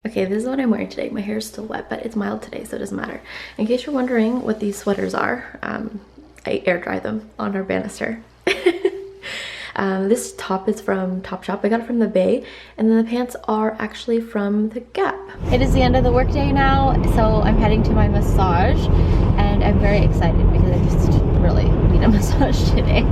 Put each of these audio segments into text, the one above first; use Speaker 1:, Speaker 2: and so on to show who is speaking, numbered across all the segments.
Speaker 1: Okay, this is what I'm wearing today. My hair is still wet, but it's mild today, so it doesn't matter. In case you're wondering what these sweaters are, I air dry them on our banister. This top is from Topshop. I got it from the Bay, and then the pants are actually from the Gap. It is the end of the workday now, so I'm heading to my massage, and I'm very excited because I just really need a massage today.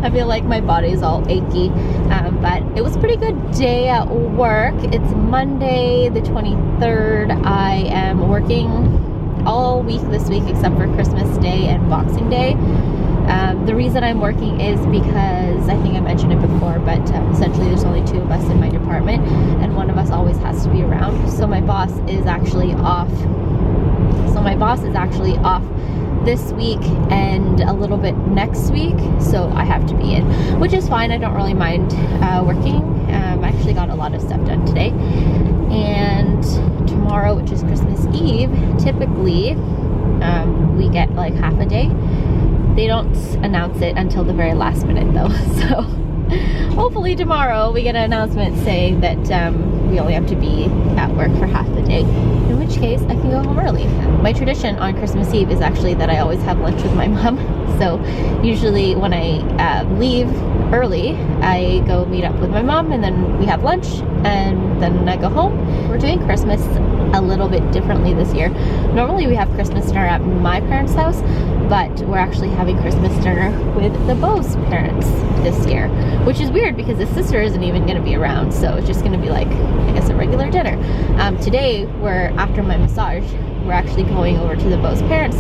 Speaker 1: I feel like my body is all achy, but it was a pretty good day at work. It's Monday the 23rd. I am working all week this week except for Christmas Day and Boxing Day. The reason I'm working is because, I think I mentioned it before, but essentially there's only 2 of us in my department and one of us always has to be around. So my boss is actually off. This week and a little bit next week, so I have to be in, which is fine. I don't really mind working. I actually got a lot of stuff done today. And tomorrow, which is Christmas Eve, typically we get like half a day. They don't announce it until the very last minute though, so hopefully tomorrow we get an announcement saying that we only have to be at work for half the day, in which case I can go home early. My tradition on Christmas Eve is actually that I always have lunch with my mom, so usually when I leave early, I go meet up with my mom and then we have lunch and then I go home. We're doing Christmas a little bit differently this year. Normally we have Christmas dinner at my parents' house, but we're actually having Christmas dinner with the Beau's parents this year, which is weird because his sister isn't even going to be around, so it's just going to be like, I guess, a regular dinner. Today, after my massage, we're actually going over to the Beau's parents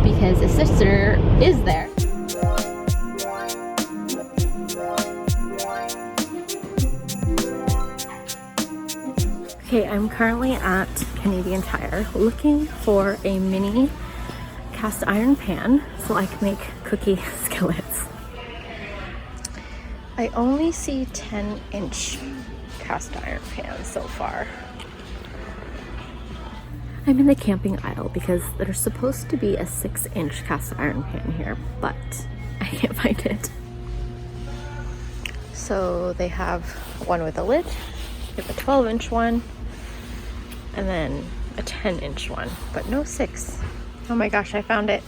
Speaker 1: because his sister is there. Okay, I'm currently at Canadian Tire looking for a mini cast iron pan so I can make cookie skillets. I only see 10-inch cast iron pans so far. I'm in the camping aisle because there's supposed to be a 6-inch cast iron pan here, but I can't find it. So they have one with a lid, they have a 12-inch one, and then a 10-inch one, but no 6. Oh my gosh, I found it.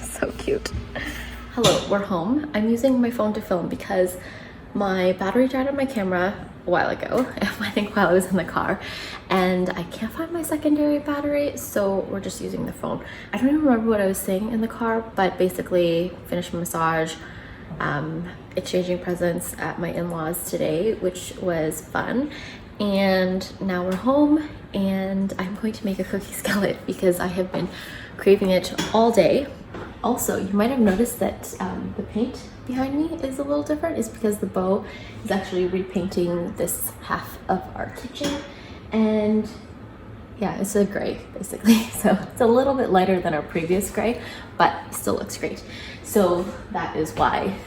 Speaker 1: So cute. Hello, we're home. I'm using my phone to film because my battery died on my camera a while ago, I think while I was in the car, and I can't find my secondary battery, so we're just using the phone. I don't even remember what I was saying in the car, but basically finished my massage, exchanging presents at my in-laws today, which was fun. And now we're home and I'm going to make a cookie skillet because I have been craving it all day. Also, you might have noticed that the paint behind me is a little different. It's because the Beau is actually repainting this half of our kitchen, and yeah, it's a gray basically. So it's a little bit lighter than our previous gray, but still looks great. So that is why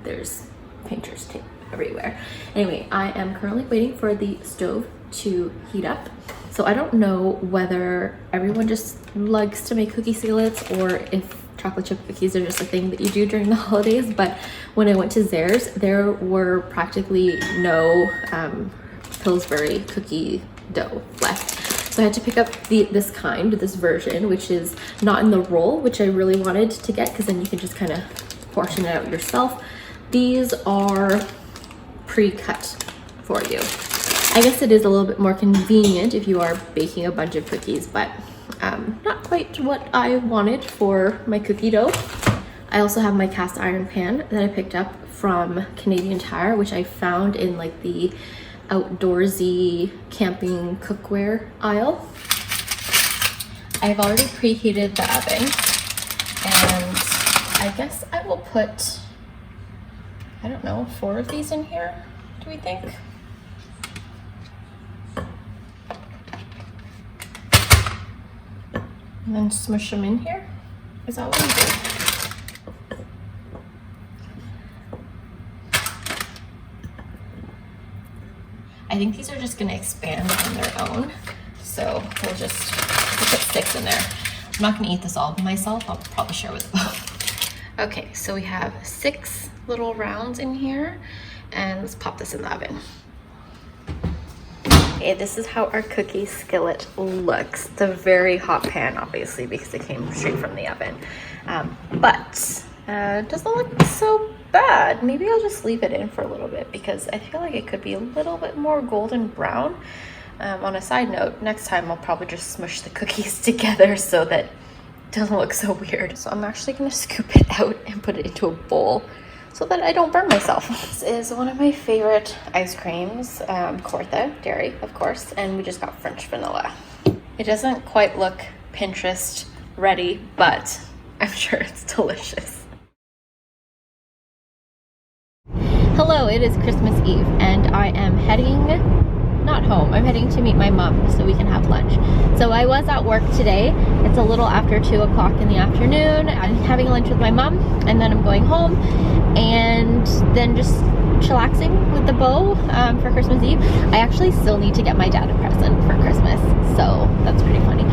Speaker 1: there's painter's tape everywhere. Anyway, I am currently waiting for the stove to heat up. So I don't know whether everyone just likes to make cookie skillets or if chocolate chip cookies are just a thing that you do during the holidays, but when I went to Zehrs, there were practically no Pillsbury cookie dough left. So I had to pick up this version, which is not in the roll, which I really wanted to get because then you can just kind of portion it out yourself. These are pre-cut for you. I guess it is a little bit more convenient if you are baking a bunch of cookies, but not quite what I wanted for my cookie dough. I also have my cast iron pan that I picked up from Canadian Tire, which I found in like the outdoorsy camping cookware aisle. I've already preheated the oven, and I guess I will put, I don't know, 4 of these in here, do we think? And then smush them in here? Is that what we do? I think these are just gonna expand on their own. So we'll put 6 in there. I'm not gonna eat this all by myself. I'll probably share with the Beau. Okay, so we have 6 little rounds in here, and let's pop this in the oven. Okay, this is how our cookie skillet looks. It's a very hot pan, obviously, because it came straight from the oven. But it doesn't look so bad. Maybe I'll just leave it in for a little bit because I feel like it could be a little bit more golden brown. On a side note, next time I'll probably just smush the cookies together so that it doesn't look so weird. So I'm actually gonna scoop it out and put it into a bowl so that I don't burn myself. This is one of my favorite ice creams, Cortha dairy, of course, and we just got French vanilla. It doesn't quite look Pinterest ready, but I'm sure it's delicious. Hello, it is Christmas Eve, and I am not home. I'm heading to meet my mom so we can have lunch. So I was at work today. It's a little after 2 o'clock in the afternoon. I'm having lunch with my mom, and then I'm going home and then just chillaxing with the beau for Christmas Eve. I actually still need to get my dad a present for Christmas, so that's pretty funny.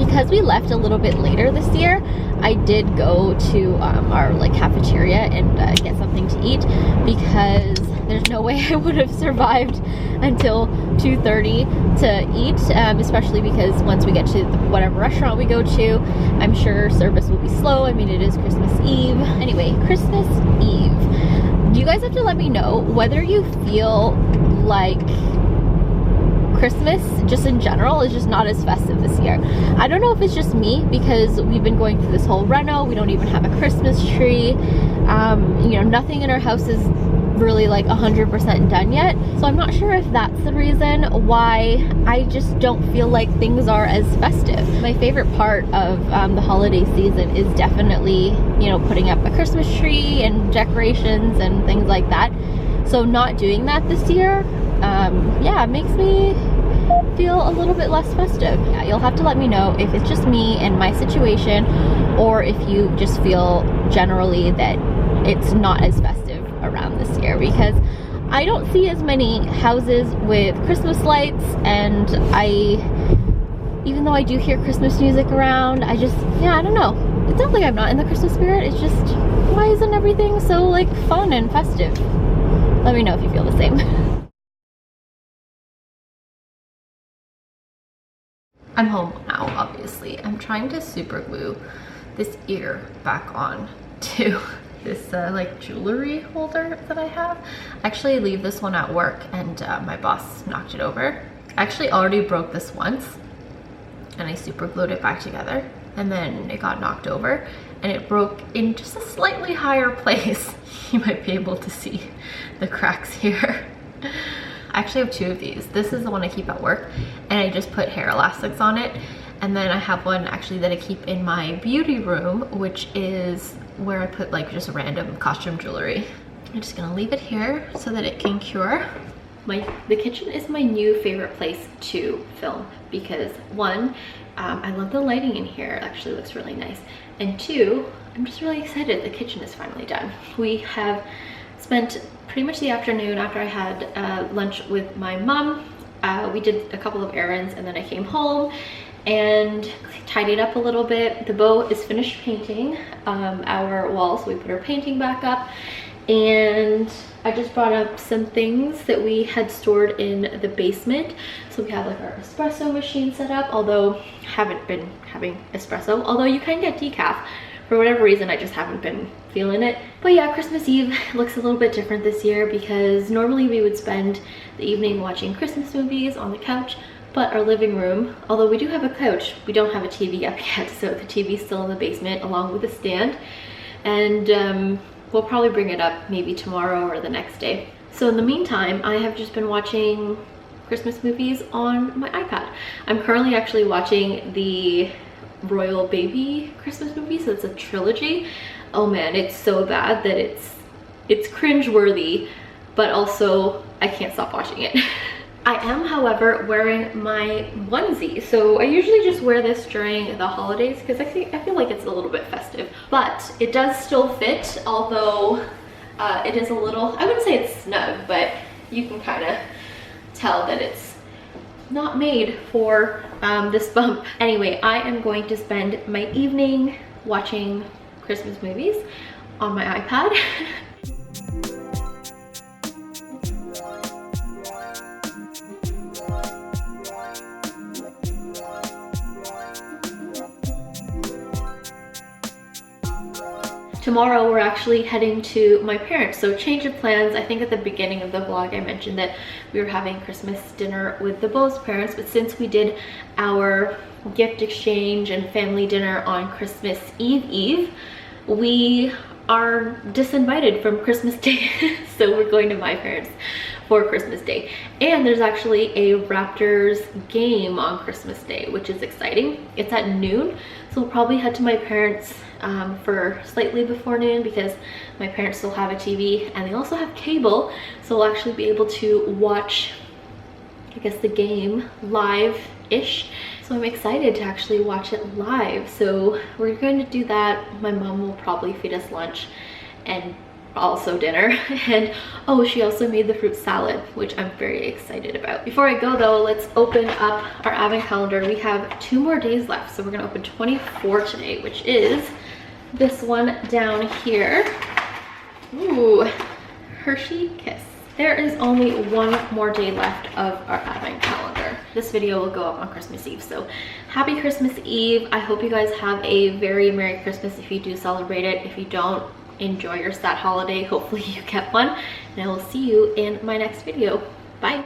Speaker 1: Because we left a little bit later this year, I did go to our cafeteria and get something to eat because there's no way I would have survived until 2:30 to eat, especially because once we get to whatever restaurant we go to, I'm sure service will be slow. I mean, it is Christmas Eve. Anyway, Christmas Eve. You guys have to let me know whether you feel like Christmas just in general is just not as festive this year. I don't know if it's just me because we've been going through this whole reno. We don't even have a Christmas tree. You know, nothing in our house is really 100% done yet. So I'm not sure if that's the reason why I just don't feel like things are as festive. My favorite part of the holiday season is definitely, you know, putting up a Christmas tree and decorations and things like that. So not doing that this year, yeah, it makes me feel a little bit less festive. Yeah, you'll have to let me know if it's just me and my situation, or if you just feel generally that it's not as festive around this year, because I don't see as many houses with Christmas lights, and even though I do hear Christmas music around, I don't know. It's not like I'm not in the Christmas spirit, it's just, why isn't everything so fun and festive? Let me know if you feel the same. I'm home now, obviously. I'm trying to super glue this ear back on to this jewelry holder that I have. I actually leave this one at work, and my boss knocked it over. I actually already broke this once, and I super glued it back together, and then it got knocked over, and it broke in just a slightly higher place. You might be able to see the cracks here. I actually have 2 of these. This is the one I keep at work, and I just put hair elastics on it. And then I have one actually that I keep in my beauty room, which is where I put just random costume jewelry. I'm just gonna leave it here so that it can cure. The kitchen is my new favorite place to film because 1, I love the lighting in here. It actually looks really nice. And 2, I'm just really excited the kitchen is finally done. We have spent pretty much the afternoon after I had lunch with my mom. We did a couple of errands, and then I came home and tidied up a little bit. The beau is finished painting our walls, so we put our painting back up, and I just brought up some things that we had stored in the basement. So we have our espresso machine set up, although haven't been having espresso, although you can get decaf. For whatever reason, I just haven't been feeling it. But yeah, Christmas Eve looks a little bit different this year because normally we would spend the evening watching Christmas movies on the couch, but our living room, although we do have a couch, we don't have a TV up yet, so the TV's still in the basement along with a stand. And we'll probably bring it up maybe tomorrow or the next day. So in the meantime, I have just been watching Christmas movies on my iPad. I'm currently actually watching the Royal Baby Christmas movie, so it's a trilogy. Oh man, it's so bad that it's cringe-worthy, but also I can't stop watching it. I am, however, wearing my onesie. So I usually just wear this during the holidays because I feel like it's a little bit festive, but it does still fit, although it is a little, I wouldn't say it's snug, but you can kind of tell that it's not made for this bump. Anyway, I am going to spend my evening watching Christmas movies on my iPad. tomorrow we're actually heading to my parents, so change of plans. I think at the beginning of the vlog I mentioned that we were having Christmas dinner with the Beau's parents, but since we did our gift exchange and family dinner on Christmas Eve, we are disinvited from Christmas Day. So we're going to my parents for Christmas Day, and there's actually a Raptors game on Christmas Day, which is exciting. It's at noon, so we'll probably head to my parents for slightly before noon, because my parents still have a TV and they also have cable, so we'll actually be able to watch, I guess, the game live-ish. So I'm excited to actually watch it live. So we're going to do that. My mom will probably feed us lunch and also dinner. And oh, she also made the fruit salad, which I'm very excited about. Before I go though, let's open up our advent calendar. We have 2 more days left. So we're gonna open 24 today, which is this one down here. Ooh, Hershey Kiss. There is only 1 more day left of our advent calendar. This video will go up on Christmas Eve, so happy Christmas Eve. I hope you guys have a very Merry Christmas if you do celebrate it. If you don't, enjoy your stat holiday. Hopefully you get one, and I will see you in my next video. Bye.